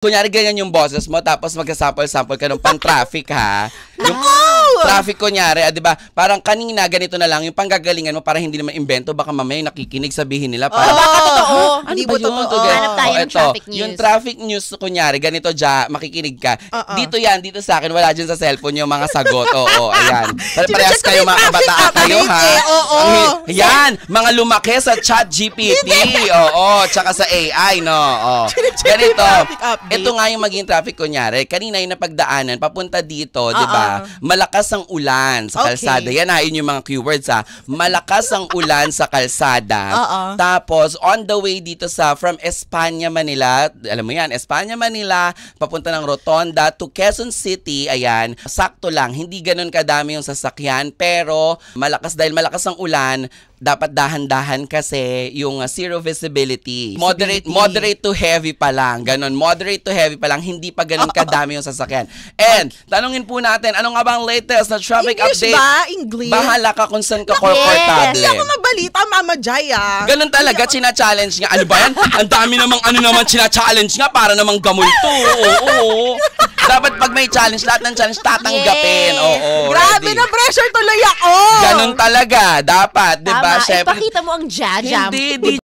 Kunyari ganyan yung boses mo, tapos magkasample-sample ka ng pan-traffic, ha? Yung traffic, kunyari, di ba? Parang kanina, ganito na lang, yung panggagalingan mo, para hindi naman invento, baka mamaya nakikinig, sabihin nila, parang, baka totoo. Hindi ba yun? Hanap tayo ng traffic news. Yung traffic news, kunyari, ganito makikinig ka. Dito yan, dito sa akin, wala dyan sa cellphone yung mga sagot. Oo, ayan. Parehas kayo, mga kabataan kayo, ha? Yan, mga lumaki sa ChatGPT. Oo, tsaka sa AI, no? Ganito. Ito nga yung maging traffic, kunyari. Kanina yung napagdaanan, papunta dito, di ba? Malakas ang ulan sa kalsada. Yan, yun yung mga keywords, ha? Malakas ang ulan sa kalsada. Tapos, on the way dito from Espanya, Manila, alam mo yan, Espanya, Manila, papunta ng Rotonda to Quezon City, ayan, sakto lang, hindi ganun kadami yung sasakyan, pero dahil malakas ang ulan, dapat dahan-dahan kasi yung zero visibility. Moderate to heavy pa lang. Ganon. Moderate to heavy pa lang. Hindi pa ganun kadami yung sasakyan. And, tanungin po natin, ano nga ba ang latest na traffic update? English? Bahala ka kung saan ka komportable. Hindi ako mabalita, Mama Jaya. Ganun talaga, china-challenge nga. Ano ba yan? Ang dami namang china-challenge nga para namang gamulto. Oo. Dapat pag may challenge, lahat ng challenge tatanggapin. Oo. Grabe, na-pressure tuloy ako. Ganun talaga. Dapat, di ba? Ipakita mo ang jaja. Hindi,